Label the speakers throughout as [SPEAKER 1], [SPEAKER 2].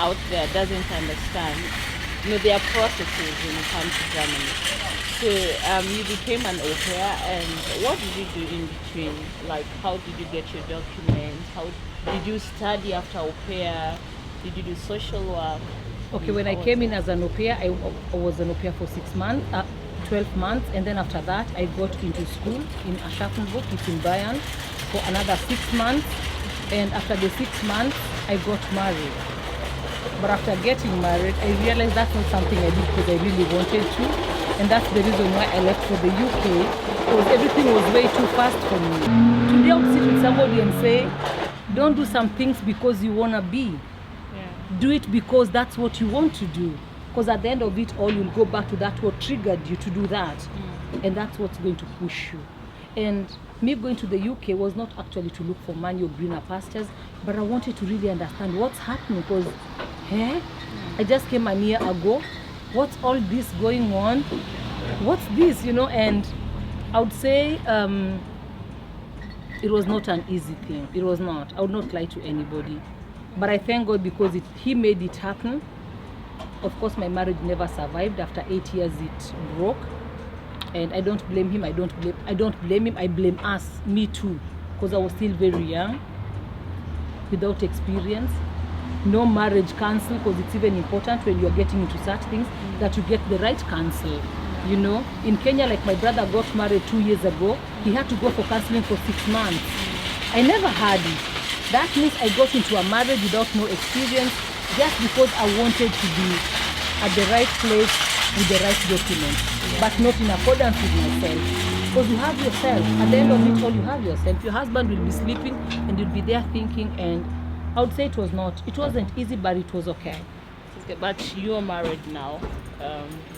[SPEAKER 1] out there doesn't understand, there are processes when you come to Germany. So you became an au pair, and what did you do in between? Like, how did you get your documents? How did you study after au pair? Did you do social work?
[SPEAKER 2] Okay, when I came in as an au pair, I was an au pair for 6 months, 12 months, and then after that, I got into school in Aschaffenburg, it's in Bayern, for another 6 months, and after the 6 months, I got married. But after getting married, I realized that's not something I did because I really wanted to, and that's the reason why I left for the UK, because everything was way too fast for me. Today I would sit with somebody and say, don't do some things because you want to be. Do it because that's what you want to do. Because at the end of it all, you'll go back to that what triggered you to do that. And that's what's going to push you. And me going to the UK was not actually to look for money or greener pastures, but I wanted to really understand what's happening. Because, I just came a year ago. What's all this going on? What's this, And I would say it was not an easy thing. It was not. I would not lie to anybody. But I thank God because He made it happen. Of course, my marriage never survived. After 8 years, it broke. And I don't blame him. I don't blame him. I blame us, me too. Because I was still very young, without experience. No marriage counsel, because it's even important when you're getting into such things that you get the right counsel. In Kenya, like my brother got married 2 years ago, he had to go for counseling for 6 months. I never had it. That means I got into a marriage without no experience, just because I wanted to be at the right place with the right documents, but not in accordance with myself. Because you have yourself. At the end of it all, you have yourself. Your husband will be sleeping and you'll be there thinking, and I would say it wasn't easy, but it was okay.
[SPEAKER 1] But you're married now.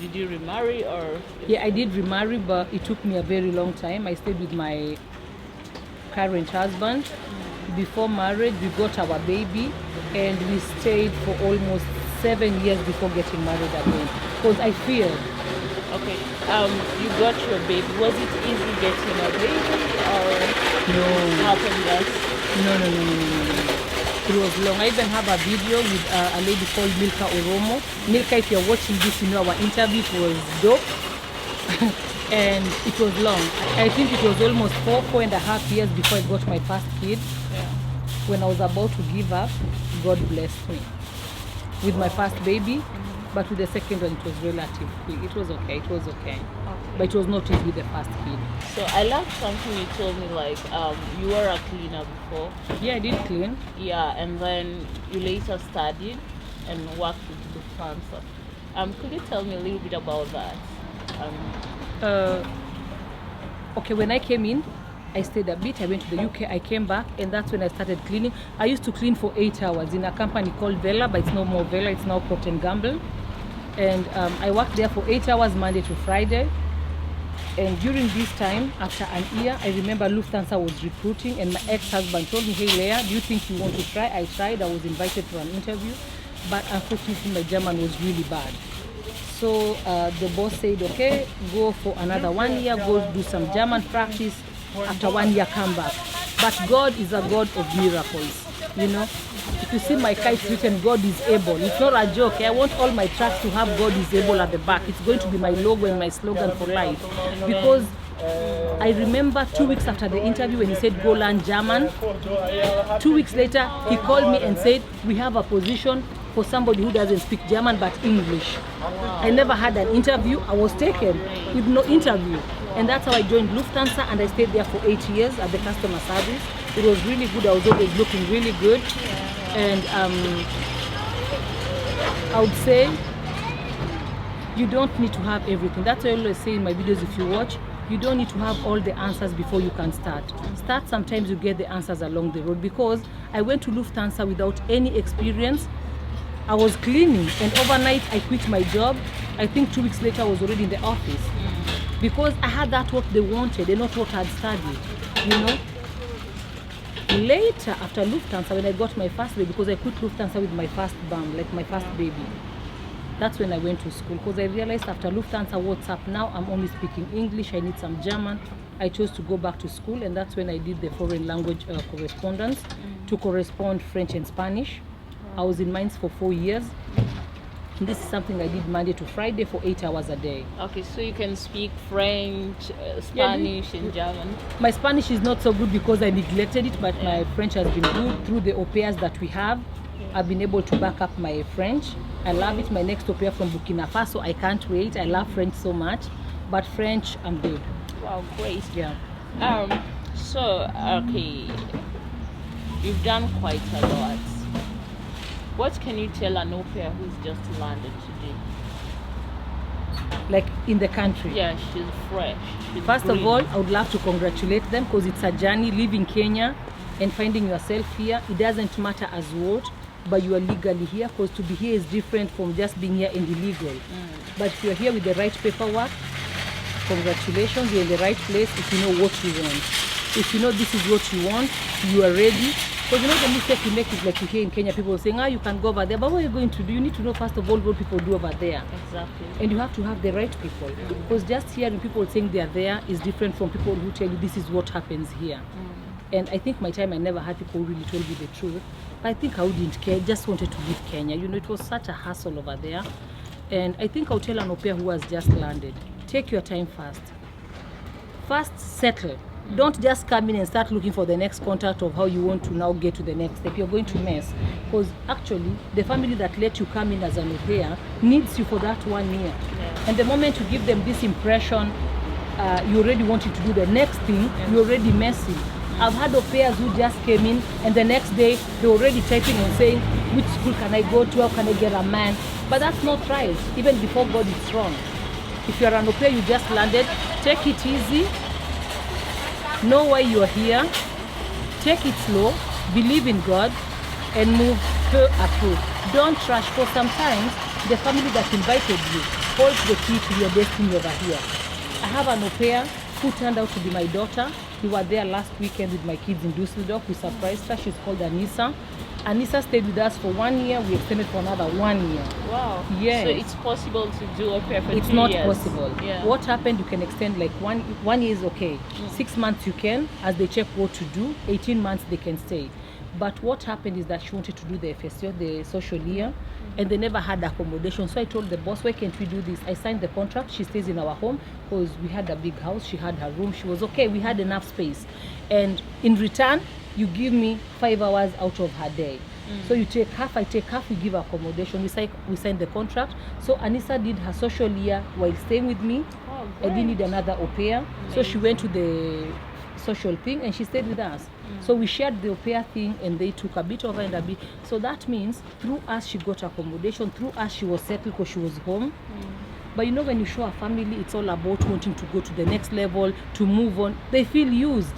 [SPEAKER 1] Did you remarry or?
[SPEAKER 2] Yeah, I did remarry, but it took me a very long time. I stayed with my current husband. Before marriage, we got our baby, and we stayed for almost 7 years before getting married again. Because I feared.
[SPEAKER 1] Okay. You got your baby. Was it easy getting a baby, or
[SPEAKER 2] no?
[SPEAKER 1] Happened less?
[SPEAKER 2] No. It was long. I even have a video with a lady called Milka Oromo. Milka, if you're watching this, our interview was dope. And it was long. I think it was almost 4.5 years before I got my first kid. When I was about to give up, God blessed me with my first baby, but with the second one, it was relatively, it was okay. But it was not easy with the first kid.
[SPEAKER 1] So I loved something you told me, like you were a cleaner before.
[SPEAKER 2] Yeah, I did clean.
[SPEAKER 1] Yeah, and then you later studied and worked with Lufthansa. Could you tell me a little bit about that?
[SPEAKER 2] Okay, when I came in, I stayed a bit. I went to the UK, I came back, and that's when I started cleaning. I used to clean for 8 hours in a company called Vela, but it's no more Vela, it's now Procter & Gamble. And I worked there for 8 hours, Monday to Friday. And during this time, after an year, I remember Lufthansa was recruiting, and my ex-husband told me, hey Leah, do you think you want to try? I tried, I was invited for an interview, but unfortunately my German was really bad. So the boss said, okay, go for another 1 year, go do some German practice. After 1 year, come back. But God is a God of miracles. If you see my kite written, God is able. It's not a joke. I want all my tracks to have God is able at the back. It's going to be my logo and my slogan for life. Because I remember 2 weeks after the interview when he said, go learn German. 2 weeks later, he called me and said, we have a position for somebody who doesn't speak German but English. I never had an interview. I was taken with no interview. And that's how I joined Lufthansa, and I stayed there for 8 years at the customer service. It was really good. I was always looking really good. And I would say you don't need to have everything. That's what I always say in my videos if you watch. You don't need to have all the answers before you can start. Sometimes you get the answers along the road, because I went to Lufthansa without any experience. I was cleaning, and overnight I quit my job. I think 2 weeks later I was already in the office. Because I had that what they wanted and not what I had studied, Later, after Lufthansa, when I got my first baby, because I quit Lufthansa with my first bum, like my first baby, that's when I went to school. Because I realized after Lufthansa, what's up now? I'm only speaking English, I need some German. I chose to go back to school, and that's when I did the foreign language correspondence to correspond French and Spanish. I was in mines for 4 years. And this is something I did Monday to Friday for 8 hours a day.
[SPEAKER 1] Okay, so you can speak French, Spanish, and German.
[SPEAKER 2] My Spanish is not so good because I neglected it, but my French has been good through the Aupairs that we have. I've been able to back up my French. I love it. My next Aupair from Burkina Faso, I can't wait. I love French so much, but French, I'm good.
[SPEAKER 1] Wow, great.
[SPEAKER 2] Yeah.
[SPEAKER 1] So, okay, you've done quite a lot. What can you tell an Aupair who's just landed today?
[SPEAKER 2] Like in the country?
[SPEAKER 1] Yeah, she's fresh. She's
[SPEAKER 2] First
[SPEAKER 1] green.
[SPEAKER 2] of all, I would love to congratulate them because it's a journey leaving Kenya and finding yourself here. It doesn't matter as what, but you are legally here, because to be here is different from just being here and illegal. But if you're here with the right paperwork, congratulations, you're in the right place if you know what you want. If you know this is what you want, you are ready. Because you know the mistake you make is like you hear in Kenya, people saying, you can go over there, but what are you going to do? You need to know first of all what people do over there.
[SPEAKER 1] Exactly.
[SPEAKER 2] And you have to have the right people. Because just hearing people saying they are there is different from people who tell you this is what happens here. And I think my time I never had people who really told me the truth. But I think I wouldn't care. I just wanted to leave Kenya. You know, it was such a hassle over there. And I think I'll tell an Aupair who has just landed, take your time first. First, settle. Don't just come in and start looking for the next contact of how you want to now get to the next step. You're going to mess. Because actually, the family that let you come in as an Aupair needs you for that 1 year.
[SPEAKER 1] Yeah.
[SPEAKER 2] And the moment you give them this impression, you already wanted to do the next thing, you're already messy. I've had Aupairs who just came in and the next day they're already typing and saying, which school can I go to, how can I get a man? But that's not right. Even before God, it's wrong. If you're an Aupair, you just landed, take it easy, know why you're here, take it slow, believe in God, and move per approach. Don't rush, for sometimes the family that invited you holds the key to your destiny over here. I have an Aupair who turned out to be my daughter. We were there last weekend with my kids in Dusseldorf. We surprised her. She's called Anissa. Anissa stayed with us for 1 year. We extended for another 1 year.
[SPEAKER 1] Wow.
[SPEAKER 2] Yes.
[SPEAKER 1] So it's possible to do Aupair for 2 years?
[SPEAKER 2] It's not possible.
[SPEAKER 1] Yeah.
[SPEAKER 2] What happened, you can extend like one year is okay. 6 months you can, as they check what to do. 18 months they can stay. But what happened is that she wanted to do the FSO, the social year, and they never had accommodation. So I told the boss, why can't we do this? I signed the contract. She stays in our home because we had a big house. She had her room. She was okay. We had enough space. And in return, you give me 5 hours out of her day. So you take half, I take half, we give accommodation. We signed the contract. So Anissa did her social year while staying with me.
[SPEAKER 1] Oh,
[SPEAKER 2] I didn't
[SPEAKER 1] great.
[SPEAKER 2] need another Aupair. So she went to the social thing and she stayed with us. So we shared the Aupair thing and they took a bit over and a bit. So that means through us she got accommodation, through us she was settled because she was home. But you know, when you show a family, it's all about wanting to go to the next level, to move on. They feel used.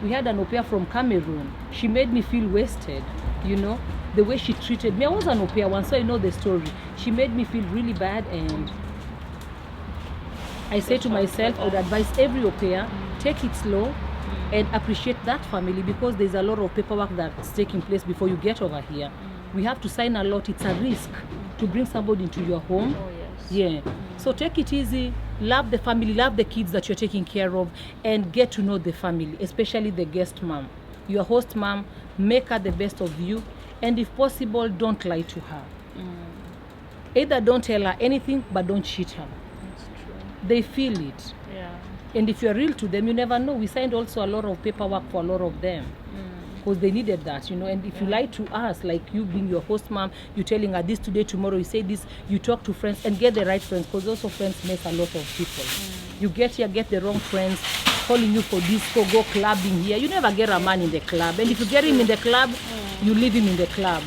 [SPEAKER 2] We had an Aupair from Cameroon. She made me feel wasted, you know, the way she treated me. I was an Aupair once, so I know the story. She made me feel really bad, and I say to myself, I would advise every Aupair, take it slow and appreciate that family, because there's a lot of paperwork that's taking place before you get over here. We have to sign a lot. It's a risk to bring somebody into your home.
[SPEAKER 1] Oh, yes.
[SPEAKER 2] Yeah. So take it easy, love the family, love the kids that you're taking care of, and get to know the family, especially the guest mom. Your host mom, make her the best of you, and if possible, don't lie to her. Either don't tell her anything, but don't cheat her.
[SPEAKER 1] That's true.
[SPEAKER 2] They feel it.
[SPEAKER 1] Yeah.
[SPEAKER 2] And if you're real to them, you never know. We signed also a lot of paperwork for a lot of them. Because they needed that, you know. And if you lie to us, like you being your host mom, you telling her this today, tomorrow, you say this, you talk to friends and get the right friends, because also friends mess a lot of people. You get here, get the wrong friends, calling you for disco, go clubbing here. You never get a man in the club. And if you get him in the club, you leave him in the club.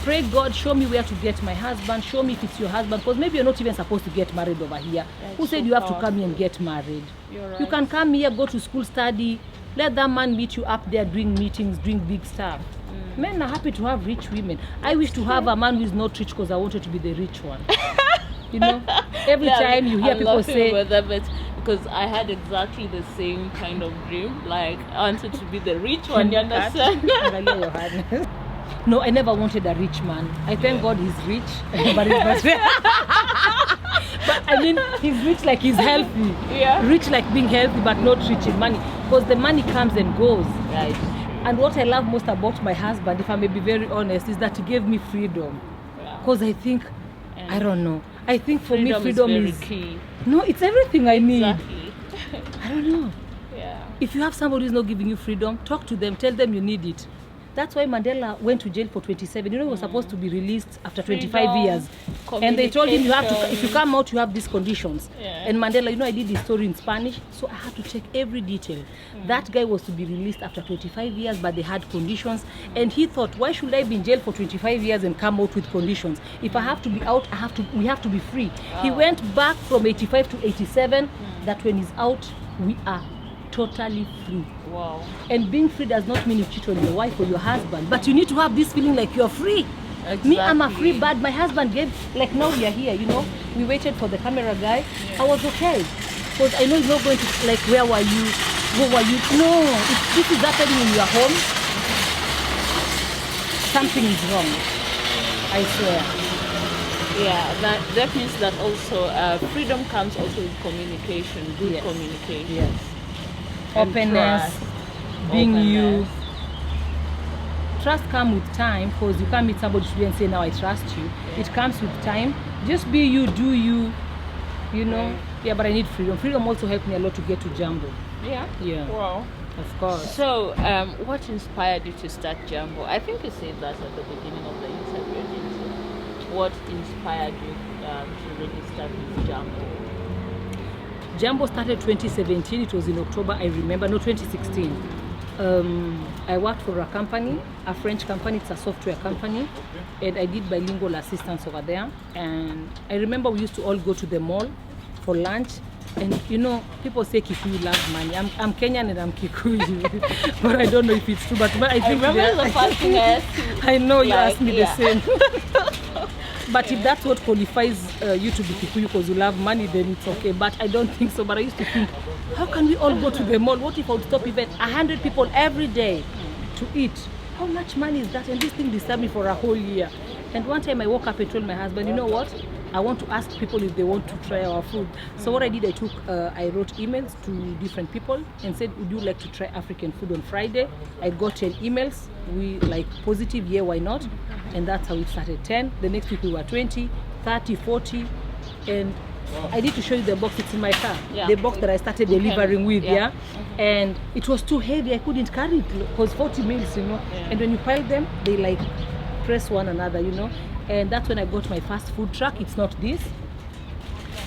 [SPEAKER 2] Pray God, show me where to get my husband, show me if it's your husband, because maybe you're not even supposed to get married over here.
[SPEAKER 1] That's
[SPEAKER 2] Who said
[SPEAKER 1] so
[SPEAKER 2] you have to
[SPEAKER 1] powerful.
[SPEAKER 2] come here and get married?
[SPEAKER 1] You're right.
[SPEAKER 2] You can come here, go to school, study, let that man meet you up there doing meetings, doing big stuff. Men are happy to have rich women. I wish to have a man who is not rich because I wanted to be the rich one. You know, every time you hear
[SPEAKER 1] I'm
[SPEAKER 2] people
[SPEAKER 1] laughing
[SPEAKER 2] say,
[SPEAKER 1] with that, but because I had exactly the same kind of dream. Like, I wanted to be the rich one, you understand?
[SPEAKER 2] No, I never wanted a rich man. I thank God he's rich, but he's not. But I mean, he's rich like he's healthy.
[SPEAKER 1] Yeah.
[SPEAKER 2] Rich like being healthy, but not rich in money. Because the money comes and goes.
[SPEAKER 1] Right.
[SPEAKER 2] And what I love most about my husband, if I may be very honest, is that he gave me freedom. Because I think, I don't know. I think for me, freedom is
[SPEAKER 1] key.
[SPEAKER 2] No, it's everything I need.
[SPEAKER 1] Exactly.
[SPEAKER 2] I don't know.
[SPEAKER 1] Yeah.
[SPEAKER 2] If you have somebody who's not giving you freedom, talk to them, tell them you need it. That's why Mandela went to jail for 27. You know, he was supposed to be released after 25 years. And they told him, you have to, if you come out, you have these conditions.
[SPEAKER 1] Yeah.
[SPEAKER 2] And Mandela, you know, I did this story in Spanish, so I had to check every detail. That guy was to be released after 25 years, but they had conditions. And he thought, why should I be in jail for 25 years and come out with conditions? If I have to be out, we have to be free. He went back from 85 to 87, that when he's out, we are totally free.
[SPEAKER 1] Wow.
[SPEAKER 2] And being free does not mean you cheat on your wife or your husband, but you need to have this feeling like you're free.
[SPEAKER 1] Exactly.
[SPEAKER 2] Me, I'm a free bird. My husband gave, like now we are here, you know, we waited for the camera guy. I was okay, because I know he's not going to, like, where were you? What were you? No, if this is happening in your home, something is wrong. I swear.
[SPEAKER 1] Yeah, that means that also freedom comes also with communication, good communication.
[SPEAKER 2] Yes. Openness, being you. Trust comes with time, because you can't meet somebody today and say, now I trust you. It comes with time. Just be you, do you, you know. Yeah, but I need freedom. Freedom also helped me a lot to get to Jambo.
[SPEAKER 1] Yeah?
[SPEAKER 2] Yeah.
[SPEAKER 1] Wow.
[SPEAKER 2] Of course.
[SPEAKER 1] So, what inspired you to start Jambo? I think you said that at the beginning of the interview, didn't you? What inspired you to really start with Jambo?
[SPEAKER 2] Jambo started 2017. It was in October, I remember. No, 2016. I worked for a company, a French company. It's a software company, and I did bilingual assistance over there. And I remember we used to all go to the mall for lunch. And you know, people say Kikuyu love money. I'm Kenyan and I'm Kikuyu, but I don't know if it's true. But I think
[SPEAKER 1] I remember the first thing I asked you.
[SPEAKER 2] I know you asked me the same. But if that's what qualifies you to be Kikuyu because you love money, then it's okay. But I don't think so. But I used to think, how can we all go to the mall? What if I would stop even 100 people every day to eat? How much money is that? And this thing disturbed me for a whole year. And one time I woke up and told my husband, you know what? I want to ask people if they want to try our food. So what I did, I wrote emails to different people and said, would you like to try African food on Friday? I got 10 emails. We like positive, yeah, why not? And that's how it started. 10. The next week we were 20, 30, 40. And I need to show you the box. It's in my car. Yeah. The box that I started delivering with, yeah. And it was too heavy. I couldn't carry it because 40 meals, you know. Yeah. And when you pile them, they like press one another, you know. And that's when I got my first food truck. It's not this.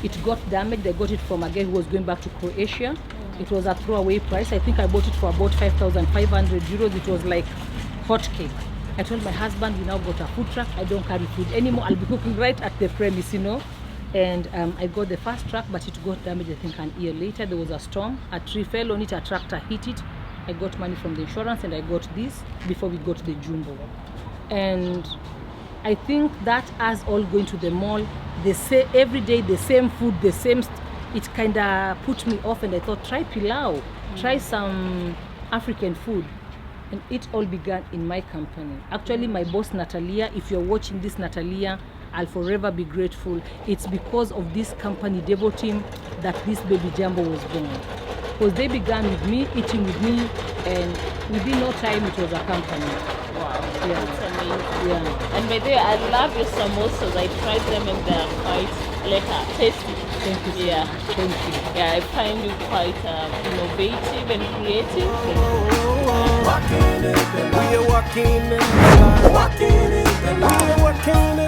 [SPEAKER 2] It got damaged. I got it from a guy who was going back to Croatia. It was a throwaway price. I think I bought it for about 5,500 euros. It was like hot cake. I told my husband, we now got a food truck. I don't carry food anymore. I'll be cooking right at the premise, you know. And I got the first truck, but it got damaged, I think, an year later. There was a storm. A tree fell on it. A tractor hit it. I got money from the insurance, and I got this before we got the Jambo. And I think that us all going to the mall, they say every day the same food, the same, it kind of put me off, and I thought, try pilau, try some African food. And it all began in my company. Actually, my boss, Natalia, if you're watching this, Natalia, I'll forever be grateful. It's because of this company, Devo team, that this baby Jambo was born. Because they began with me, eating with me, and within no time, it was a company.
[SPEAKER 1] Wow,
[SPEAKER 2] yeah.
[SPEAKER 1] That's amazing.
[SPEAKER 2] Yeah.
[SPEAKER 1] And by the way, I love your samosas. I tried them and they're quite tasty.
[SPEAKER 2] Thank you so much. Thank you.
[SPEAKER 1] Yeah, I find you quite innovative and creative.
[SPEAKER 3] We are walking in the light. We are walking in